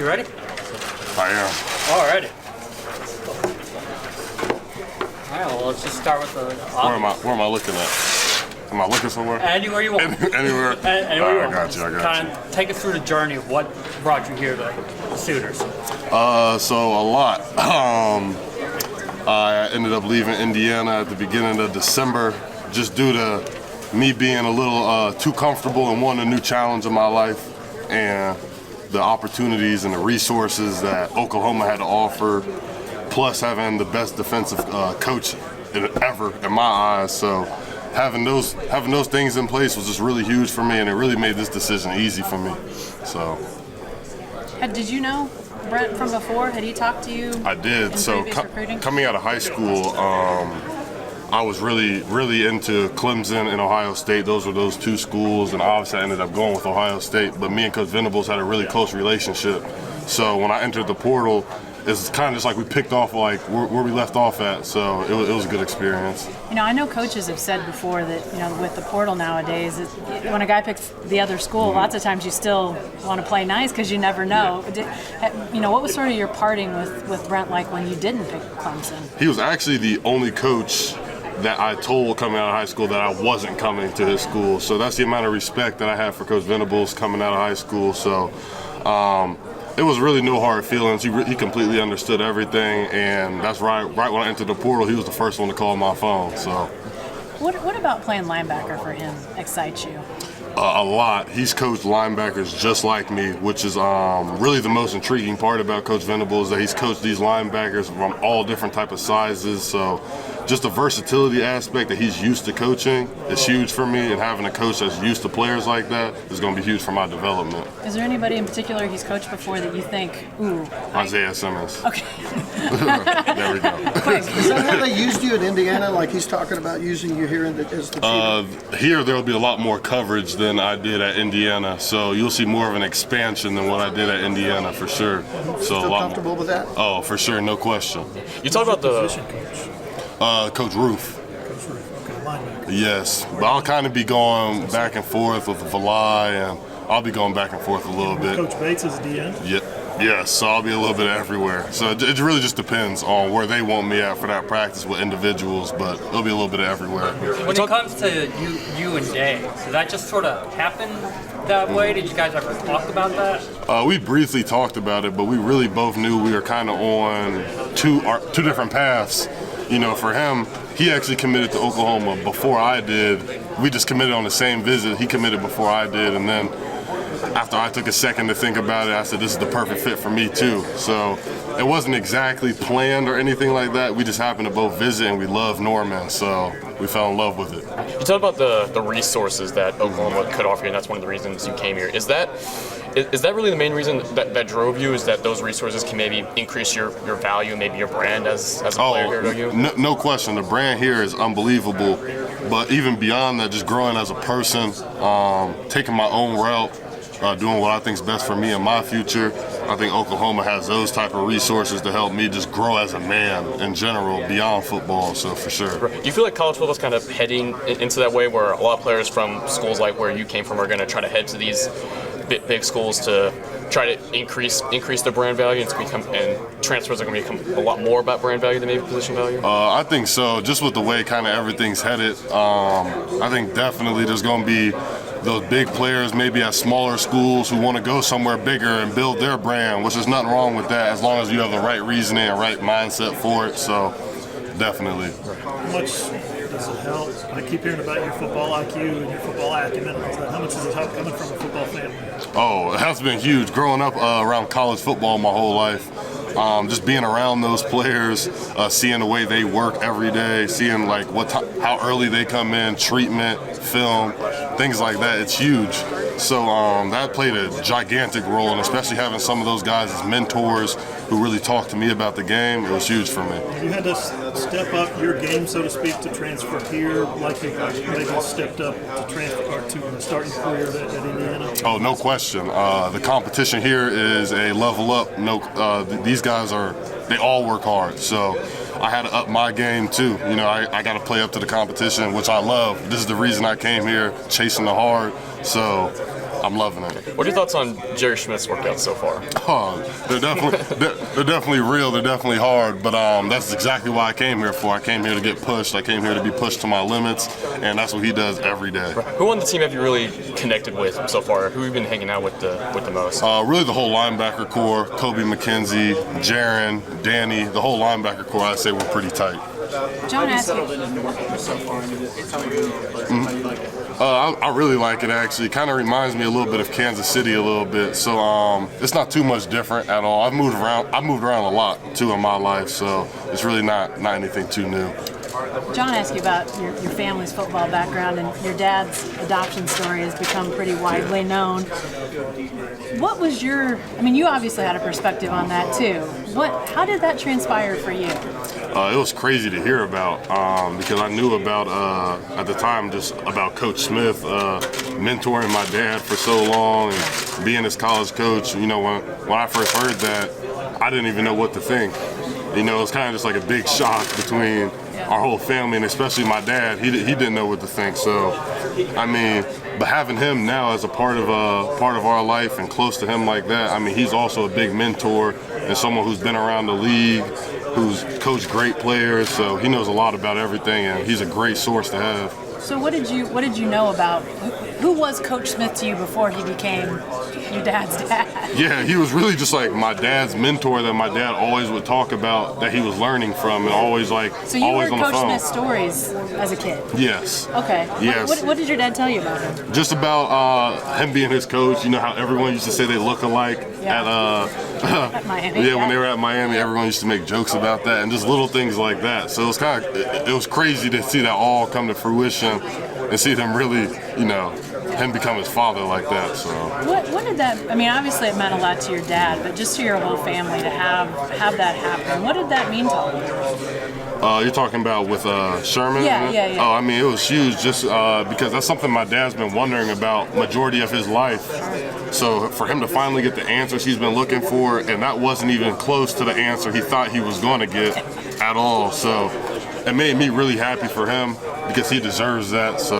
You ready? I am. Alrighty. Alright, well, let's just start with the... Where am I looking at? Am I looking somewhere? Anywhere you want. Anywhere? Anywhere you want. I got you. Kind of take us through the journey of what brought you here to the Sooners. So a lot. I ended up leaving Indiana at the beginning of December just due to me being a little too comfortable and wanting a new challenge in my life, and the opportunities and the resources that Oklahoma had to offer, plus having the best defensive coach ever in my eyes. So having those things in place was just really huge for me, and it really made this decision easy for me. So. Did you know Brent from before? Had he talked to you? I did. So recruiting? Coming out of high school, I was really into Clemson and Ohio State. Those were those two schools, and obviously I ended up going with Ohio State. But me and Coach Venables had a really close relationship. So when I entered the portal, it's kind of just like we picked off like where we left off at. So it was a good experience. You know, I know coaches have said before that, you know, with the portal nowadays, when a guy picks the other school, lots of times you still want to play nice because you never know. You know, what was sort of your parting with Brent like when you didn't pick Clemson? He was actually the only coach that I told coming out of high school that I wasn't coming to his school. So that's the amount of respect that I have for Coach Venables coming out of high school. So it was really no hard feelings. He completely understood everything, and that's right when I entered the portal, he was the first one to call my phone. So, what about playing linebacker for him excites you? A lot. He's coached linebackers just like me, which is really the most intriguing part about Coach Venables, that he's coached these linebackers from all different type of sizes. So just the versatility aspect that he's used to coaching is huge for me, and having a coach that's used to players like that is going to be huge for my development. Is there anybody in particular he's coached before that you think, ooh? Isaiah Simmons. Okay. There we go. Is that how they used you at Indiana? Like he's talking about using you here as the cheater? Here there will be a lot more coverage than I did at Indiana, so you'll see more of an expansion than what I did at Indiana for sure. So Still comfortable with that? Oh, for sure, no question. You talk about the position coach. Coach Roof. Coach Roof, okay, linebacker. Yes, but I'll kind of be going back and forth with Valai, and I'll be going back and forth a little bit. Coach Bates is DN? Yes, so I'll be a little bit everywhere. So it really just depends on where they want me at for that practice with individuals, but it'll be a little bit of everywhere. When it comes to you and Dave, did that just sort of happen that way? Did you guys ever talk about that? We briefly talked about it, but we really both knew we were kind of on two different paths. You know, for him, he actually committed to Oklahoma before I did. We just committed on the same visit. He committed before I did, and then after I took a second to think about it, I said, this is the perfect fit for me too. So it wasn't exactly planned or anything like that. We just happened to both visit, and we love Norman, so we fell in love with it. You talk about the resources that Oklahoma could offer you, and that's one of the reasons you came here. Is that really the main reason that drove you, is that those resources can maybe increase your value, maybe your brand as a player here, don't you? No question. The brand here is unbelievable. But even beyond that, just growing as a person, taking my own route, doing what I think is best for me and my future. I think Oklahoma has those type of resources to help me just grow as a man in general beyond football, so for sure. Do you feel like college football is kind of heading into that way where a lot of players from schools like where you came from are going to try to head to these big schools to try to increase their brand value, and transfers are going to become a lot more about brand value than maybe position value? I think so. Just with the way kind of everything's headed, I think definitely there's going to be those big players maybe at smaller schools who want to go somewhere bigger and build their brand, which is nothing wrong with that as long as you have the right reasoning and right mindset for it. So definitely. How much does it help? I keep hearing about your football IQ and your football acumen. How much does it help coming from a football family? Oh, it has been huge. Growing up around college football my whole life, just being around those players, seeing the way they work every day, seeing like how early they come in, treatment, film, things like that, it's huge. So that played a gigantic role, and especially having some of those guys as mentors who really talked to me about the game, it was huge for me. Have you had to step up your game, so to speak, to transfer here, like you maybe stepped up to transfer or to start your career at Indiana? Oh, no question. The competition here is a level up. These guys they all work hard. So I had to up my game too. You know, I got to play up to the competition, which I love. This is the reason I came here, chasing the hard. So I'm loving it. What are your thoughts on Jerry Schmidt's workouts so far? Oh, they're definitely real. They're definitely hard. But that's exactly why I came here for. I came here to get pushed. I came here to be pushed to my limits, and that's what he does every day. Who on the team have you really connected with so far? Who have you been hanging out with the most? Really, the whole linebacker core: Kobe McKenzie, Jaron, Danny. The whole linebacker core, I'd say, we're pretty tight. John asked you. I really like it, actually. It kind of reminds me a little bit of Kansas City a little bit. So it's not too much different at all. I've moved around a lot too in my life, so it's really not anything too new. John asked you about your family's football background, and your dad's adoption story has become pretty widely known. What was you obviously had a perspective on that too. How did that transpire for you? It was crazy to hear about because I knew about, at the time, just about Coach Smith mentoring my dad for so long and being his college coach. When I first heard that, I didn't even know what to think. It was kind of just like a big shock between our whole family, and especially my dad. He didn't know what to think. So, but having him now as a part of our life and close to him like that, he's also a big mentor and someone who's been around the league, who's coached great players. So he knows a lot about everything, and he's a great source to have. So what did you know about who was Coach Smith to you before he became your dad's dad? Yeah, he was really just like my dad's mentor that my dad always would talk about, that he was learning from, and always So you always heard on the Coach phone. Smith's stories as a kid? Yes. Okay. Yes. What did your dad tell you about him? Just about him being his coach. How everyone used to say they look alike At Miami. yeah, when they were at Miami, everyone used to make jokes about that, and just little things like that. So it was it was crazy to see that all come to fruition and see them really, him become his father like that. So What did that? Obviously it meant a lot to your dad, but just to your whole family to have that happen. What did that mean to all of you? you're talking about with Sherman? Yeah. Oh, it was huge just because that's something my dad's been wondering about majority of his life. So for him to finally get the answers he's been looking for, and that wasn't even close to the answer he thought he was going to get at all. So it made me really happy for him because he deserves that. So